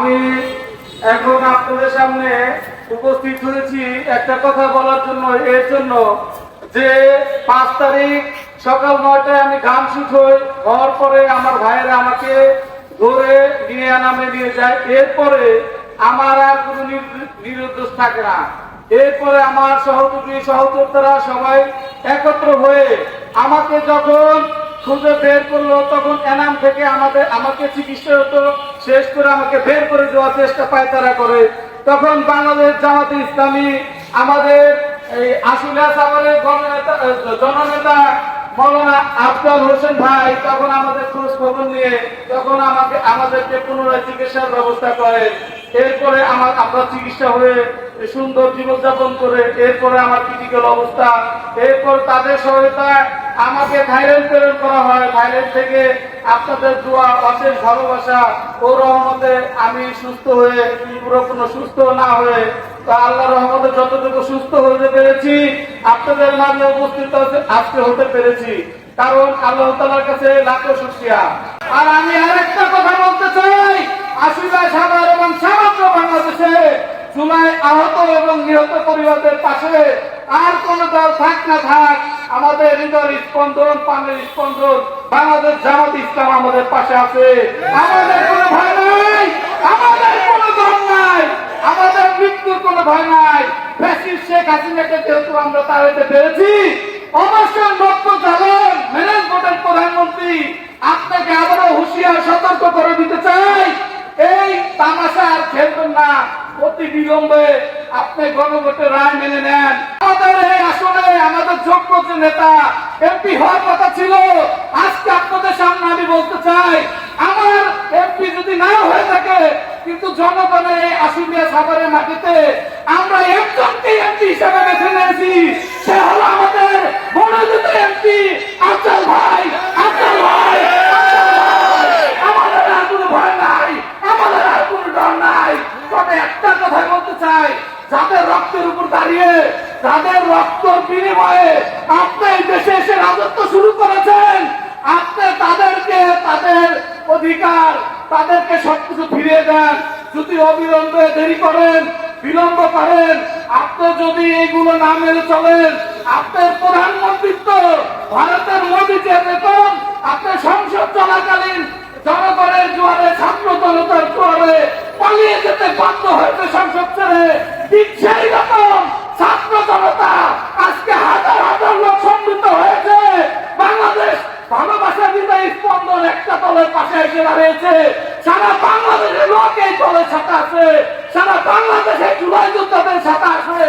আমি এখন আপনাদের সামনে উপস্থিত হয়েছি একটা কথা বলার জন্য, এর জন্য যে 5 তারিখ সকাল 9টায় আমি গান শুট হওয়ার পরে আমার ভাইয়েরা আমাকে ধরে নামে নিয়ে যায়। এরপরে আমার আর কোনো নিরুদ্দেশ থাকে না। এরপরে আমার সহযোগী সহযোদ্ধারা সবাই একত্র হয়ে আমাকে যখন খুঁজে বের করলো, তখন এনাম থেকে আমাকে চিকিৎসা হতো, শেষ করে আমাকে বের করে দেওয়ার চেষ্টা পায়তারা করে। তখন বাংলাদেশ জামাতে ইসলামী আমাদের এই আশুলিয়া সাভারের জননেতা মৌলানা আফজাল হোসেন ভাই তখন আমাদের খোঁজ খবর নিয়ে তখন আমাদেরকে পুনরায় চিকিৎসার ব্যবস্থা করেন। এরপরে আমরা চিকিৎসা হয়ে সুন্দর জীবনযাপন করে এরপরে আমার ক্রিটিক্যাল অবস্থা, এরপর তাদের সহায়তায় আমাকে থাইল্যান্ড প্রেরণ করা হয়। থাইল্যান্ড থেকে আপনাদের দোয়া, অশেষ ভালোবাসা ও রহমতে আমি সুস্থ হয়ে, পুরোপুরি সুস্থ না হয়ে, আল্লাহ রহমতে যতটুকু সুস্থ হতে পেরেছি আপনাদের মাঝে উপস্থিত আজকে হতে পেরেছি, কারণ আল্লাহ তাআলার কাছে লাখো শুকরিয়া। আর আমি আরেকটা কথা বলতে চাই, আশুলিয়া সাভার এবং সমগ্র বাংলাদেশে জুলাই আহত এবং নিহত পরিবারদের পাশে আর কোন দল থাক না থাক, আমাদের হৃদয়ের স্পন্দন, প্রাণের স্পন্দন বাংলাদেশ জামাত ইসলাম আমাদের পাশে আছে। আমাদের কোনো ভয় নাই, আমাদের কোনো দল নাই, আমাদের মৃত্যুর কোনো ভয় নাই। ফ্যাসিস্ট শেখ হাসিনাকে যেহেতু আমরা তাড়াতে পেরেছি, অবশ্যই লক্ষ্য জানেন ম্যানেজমেন্টের প্রধানমন্ত্রী আপনাকে আবারও হুঁশিয়ার সতর্ক করে দিতে চাই, এই তামাশা আর খেলবেন না। অতি বিলম্বে আপনি গণভোটের রায় মেনে নেন। আমাদের এই আসলে আমাদের যোগ্য যে নেতা এমপি হওয়ার কথা ছিল, আজকে আপনাদের সামনে আমি বলতে চাই, আমার এমপি যদি না হয়ে থাকে, কিন্তু জনগণের এই আশুলিয়া সাভারের মাটিতে আমরা একজনকে এমপি হিসেবে বেছে নিয়েছি, সে হলো আমাদের মনোনীত এমপি আফজাল ভাই। আফজাল ভাই, আমাদের আর কোনো ভয় নাই, আমাদের আর কোনো ডর নাই। তবে একটা কথা বলতে চাই, যাদের রক্তের উপর দাঁড়িয়ে, যাদের রক্ত বিনিময়ে আপনি এই দেশে এসে রাজত্ব শুরু করেছেন, আপনি তাদেরকে তাদের অধিকার, তাদেরকে সবকিছু ফিরিয়ে দেন। যদি অবিলম্বে দেরি করেন, বিলম্ব করেন, আপনি যদি এইগুলো না মেনে চলেন, আপনার প্রধানমন্ত্রিত্ব ভারতের মোদী যে বেতন আপনার সংসদ চলাকালীন জনগণের জোয়ারে, ছাত্র জনতার জোয়ারে পালিয়ে যেতে বাধ্য হয়েছে সংসদ ছেড়ে, ঠিক সেই রকম ছাত্র জনতা আজকে হাজার হাজার লোক সম্মিলিত হয়েছে। বাংলাদেশ ভালোবাসা বিদায় স্পন্দন একটা দলের পাশে এসে দাঁড়িয়েছে। সারা বাংলাদেশের লোক এই দলের সাথে আছে, সারা বাংলাদেশে জুলাই যোদ্ধাদের সাথে আছে।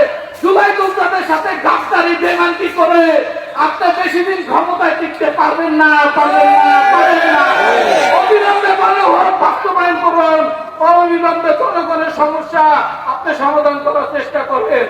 জুলাই যোদ্ধাদের সাথে গাদ্দারি বেমানকি করে আপনি বেশি দিন ক্ষমতায় টিকতে পারবেন না, পারবেন না, পারবেন না। অবিলম্বে বলে বাস্তবায়ন করুন, অবিলম্বে জনগণের সমস্যা আপনি সমাধান করার চেষ্টা করবেন।